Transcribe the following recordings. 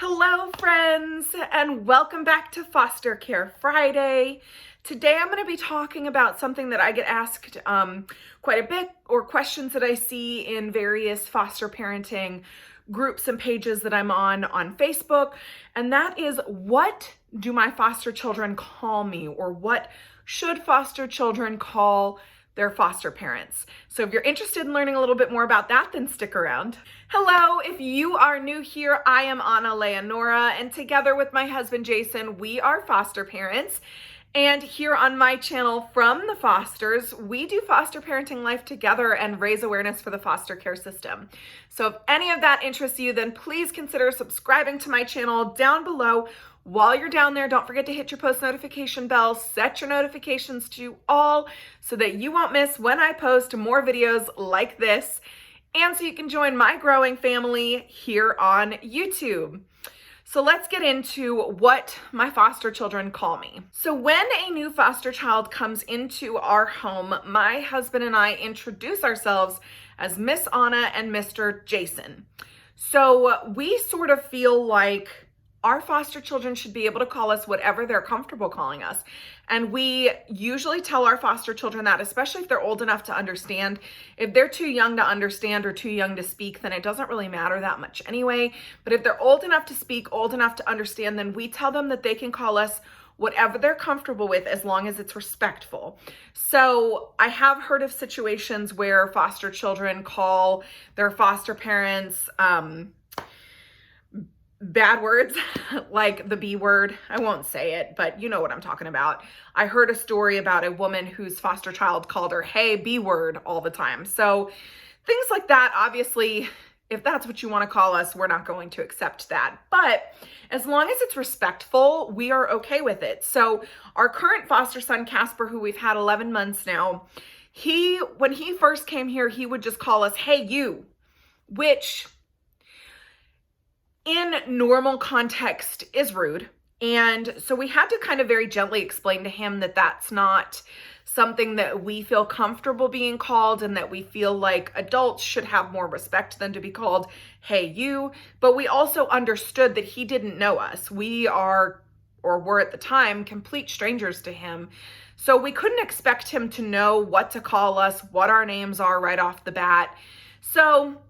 Hello, friends, and welcome back to Foster Care Friday. Today I'm going to be talking about something that I get asked quite a bit, or questions that I see in various foster parenting groups and pages that I'm on Facebook, and that is, what do my foster children call me, or what should foster children call their foster parents? So if you're interested in learning a little bit more about that, then stick around. Hello, if you are new here, I am Anna Leonora, and together with my husband Jason, we are foster parents. And here on my channel, From the Fosters, we do foster parenting life together and raise awareness for the foster care system. So if any of that interests you, then please consider subscribing to my channel down below. While you're down there, don't forget to hit your post notification bell, set your notifications to all so that you won't miss when I post more videos like this, and so you can join my growing family here on YouTube. So let's get into what my foster children call me. So when a new foster child comes into our home, my husband and I introduce ourselves as Miss Anna and Mr. Jason. So we sort of feel like our foster children should be able to call us whatever they're comfortable calling us. And we usually tell our foster children that, especially if they're old enough to understand. If they're too young to understand or too young to speak, then it doesn't really matter that much anyway. But if they're old enough to speak, old enough to understand, then we tell them that they can call us whatever they're comfortable with, as long as it's respectful. So I have heard of situations where foster children call their foster parents bad words, like the B word. I won't say it, but you know what I'm talking about. I heard a story about a woman whose foster child called her, "Hey, B word," all the time. So things like that, obviously, if that's what you want to call us, we're not going to accept that. But as long as it's respectful, we are okay with it. So our current foster son, Casper, who we've had 11 months now, when he first came here, he would just call us, "Hey, you," which in normal context is rude. And so we had to kind of very gently explain to him that that's not something that we feel comfortable being called, and that we feel like adults should have more respect than to be called, "Hey, you." But we also understood that he didn't know us. We are, or were at the time, complete strangers to him. So we couldn't expect him to know what to call us, what our names are right off the bat. So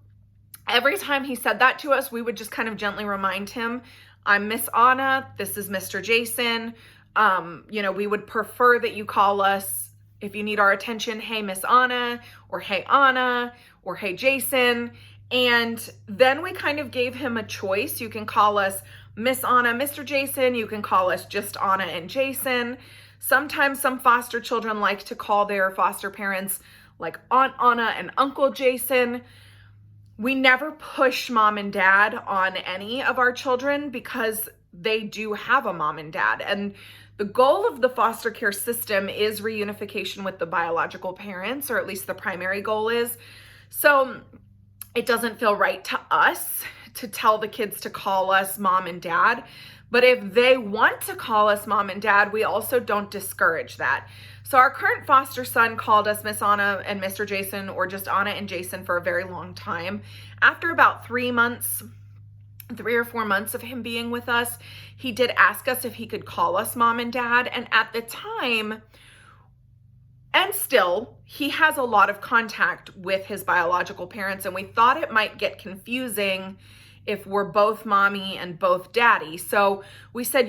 every time he said that to us, we would just kind of gently remind him, "I'm Miss Anna, this is Mr. Jason. We would prefer that you call us, if you need our attention, Hey, Miss Anna," or "Hey, Anna," or "Hey, Jason." And then we kind of gave him a choice. You can call us Miss Anna, Mr. Jason. You can call us just Anna and Jason. Sometimes some foster children like to call their foster parents like Aunt Anna and Uncle Jason. We never push mom and dad on any of our children, because they do have a mom and dad. And the goal of the foster care system is reunification with the biological parents, or at least the primary goal is. So it doesn't feel right to us to tell the kids to call us mom and dad. But if they want to call us mom and dad, we also don't discourage that. So our current foster son called us Miss Anna and Mr. Jason, or just Anna and Jason, for a very long time. After about 3 or 4 months of him being with us, he did ask us if he could call us mom and dad. And at the time, and still, he has a lot of contact with his biological parents, and we thought it might get confusing if we're both mommy and both daddy. So we said,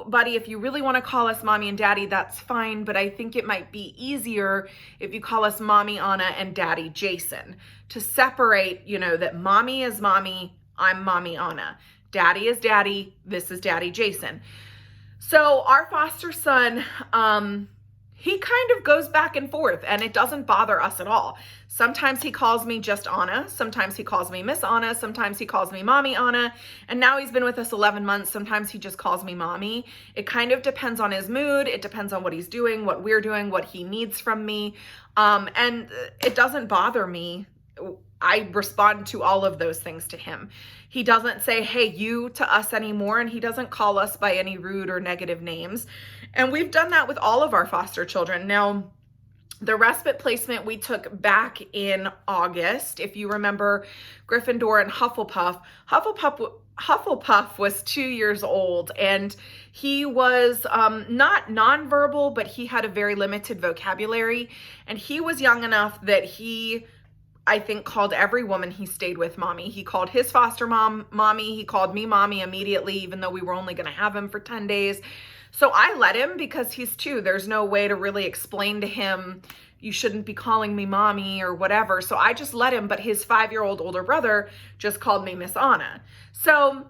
buddy, if you really want to call us mommy and daddy, that's fine, but I think it might be easier if you call us mommy Anna and daddy Jason, to separate, that mommy is mommy, I'm mommy Anna. Daddy is daddy, this is daddy Jason. So our foster son, he kind of goes back and forth, and it doesn't bother us at all. Sometimes he calls me just Anna. Sometimes he calls me Miss Anna. Sometimes he calls me Mommy Anna. And now he's been with us 11 months. Sometimes he just calls me Mommy. It kind of depends on his mood. It depends on what he's doing, what we're doing, what he needs from me. And it doesn't bother me. I respond to all of those things to him. He doesn't say, "Hey, you," to us anymore, and he doesn't call us by any rude or negative names. And we've done that with all of our foster children. Now, The respite placement we took back in August. If you remember Gryffindor and Hufflepuff, Hufflepuff was 2 years old, and he was not nonverbal, but he had a very limited vocabulary, and he was young enough that he, I think, called every woman he stayed with mommy. He called his foster mom mommy. He called me mommy immediately, even though we were only going to have him for 10 days. So I let him because he's 2. There's no way to really explain to him, you shouldn't be calling me mommy or whatever. So I just let him, but his 5-year-old older brother just called me Miss Anna. So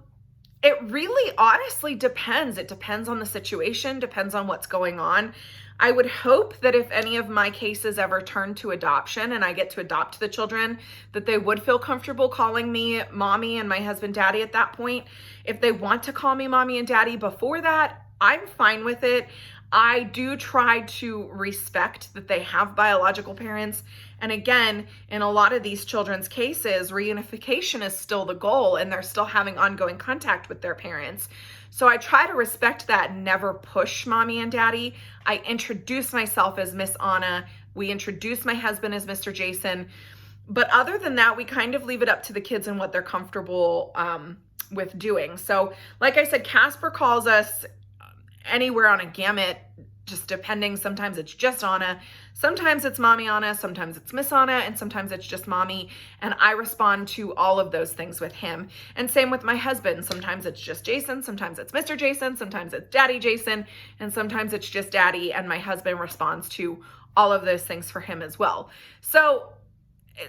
it really honestly depends. It depends on the situation, depends on what's going on. I would hope that if any of my cases ever turn to adoption and I get to adopt the children, that they would feel comfortable calling me mommy and my husband daddy at that point. If they want to call me mommy and daddy before that, I'm fine with it. I do try to respect that they have biological parents. And again, in a lot of these children's cases, reunification is still the goal and they're still having ongoing contact with their parents. So I try to respect that and never push mommy and daddy. I introduce myself as Miss Anna. We introduce my husband as Mr. Jason. But other than that, we kind of leave it up to the kids and what they're comfortable with doing. So like I said, Casper calls us anywhere on a gamut, just depending. Sometimes it's just Anna, sometimes it's mommy Anna, sometimes it's Miss Anna, and sometimes it's just mommy. And I respond to all of those things with him. And same with my husband. Sometimes it's just Jason, sometimes it's Mr. Jason, sometimes it's Daddy Jason, and sometimes it's just Daddy. And my husband responds to all of those things for him as well. So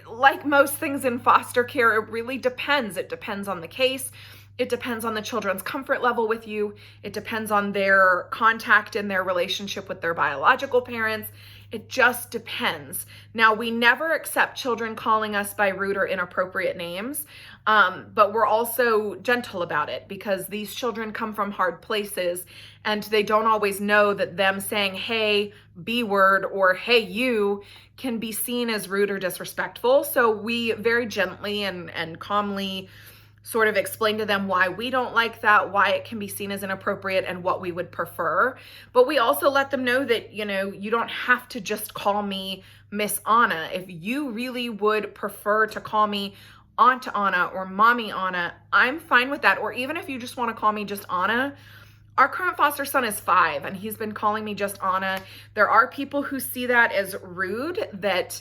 like most things in foster care, it really depends. It depends on the case. It depends on the children's comfort level with you. It depends on their contact and their relationship with their biological parents. It just depends. Now, we never accept children calling us by rude or inappropriate names, but we're also gentle about it because these children come from hard places and they don't always know that them saying, hey, B word, or hey, you, can be seen as rude or disrespectful. So we very gently and calmly sort of explain to them why we don't like that, why it can be seen as inappropriate, and what we would prefer. But we also let them know that, you don't have to just call me Miss Anna. If you really would prefer to call me Aunt Anna or Mommy Anna, I'm fine with that. Or even if you just want to call me just Anna. Our current foster son is 5 and he's been calling me just Anna. There are people who see that as rude, that,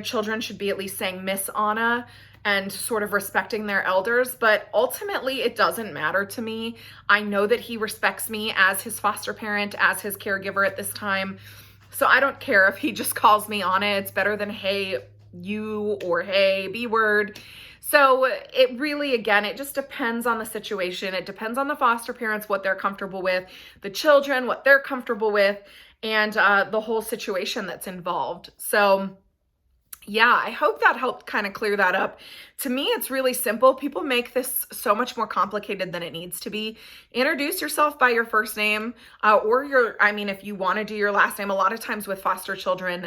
children should be at least saying Miss Anna and sort of respecting their elders, but ultimately it doesn't matter to me. I know that he respects me as his foster parent, as his caregiver at this time. So I don't care if he just calls me Anna. It's better than hey, you, or hey, B word. So it really, again, it just depends on the situation. It depends on the foster parents, what they're comfortable with, the children, what they're comfortable with, and the whole situation that's involved. So yeah, I hope that helped kind of clear that up. To me, it's really simple. People make this so much more complicated than it needs to be. Introduce yourself by your first name, or if you want to do your last name. A lot of times with foster children,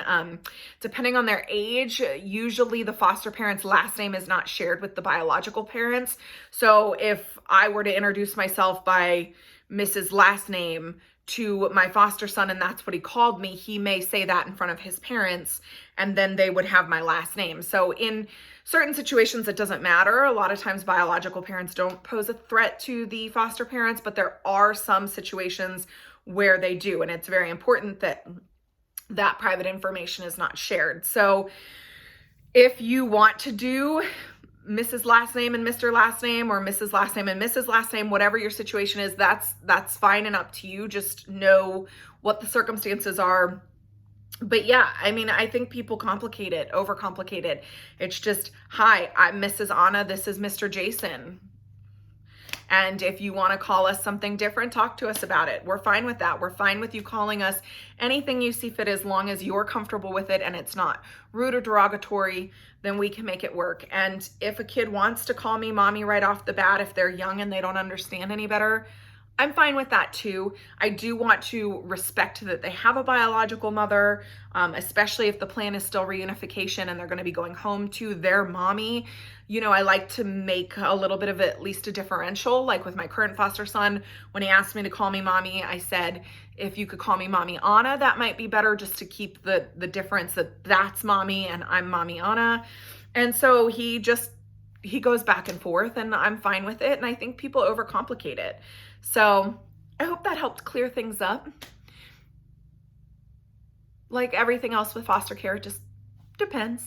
depending on their age, usually the foster parent's last name is not shared with the biological parents. So if I were to introduce myself by Mrs. last name to my foster son and that's what he called me, he may say that in front of his parents and then they would have my last name. So in certain situations, it doesn't matter. A lot of times biological parents don't pose a threat to the foster parents, but there are some situations where they do. And it's very important that that private information is not shared. So if you want to do Mrs. last name and Mr. last name, or Mrs. last name and Mrs. last name, whatever your situation is, that's fine and up to you. Just know what the circumstances are. But yeah, I think people complicate it, overcomplicate it. It's just, hi, I'm Mrs. Anna. This is Mr. Jason. And if you want to call us something different, talk to us about it. We're fine with that. We're fine with you calling us anything you see fit, as long as you're comfortable with it and it's not rude or derogatory, then we can make it work. And if a kid wants to call me mommy right off the bat, if they're young and they don't understand any better, I'm fine with that too. I do want to respect that they have a biological mother, especially if the plan is still reunification and they're going to be going home to their mommy. You know, I like to make a little bit of at least a differential. Like with my current foster son, when he asked me to call me mommy, I said, if you could call me mommy Anna, that might be better, just to keep the difference that that's mommy and I'm mommy Anna. And so he goes back and forth, and I'm fine with it. And I think people overcomplicate it. So I hope that helped clear things up. Like everything else with foster care, it just depends.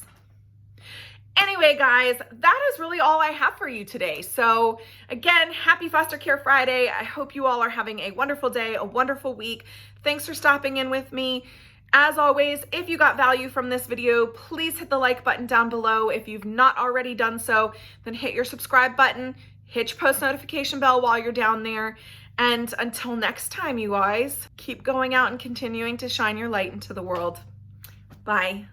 Anyway, guys, that is really all I have for you today. So again, happy Foster Care Friday. I hope you all are having a wonderful day, a wonderful week. Thanks for stopping in with me. As always, if you got value from this video, please hit the like button down below. If you've not already done so, then hit your subscribe button, hit your post notification bell while you're down there. And until next time, you guys, keep going out and continuing to shine your light into the world. Bye.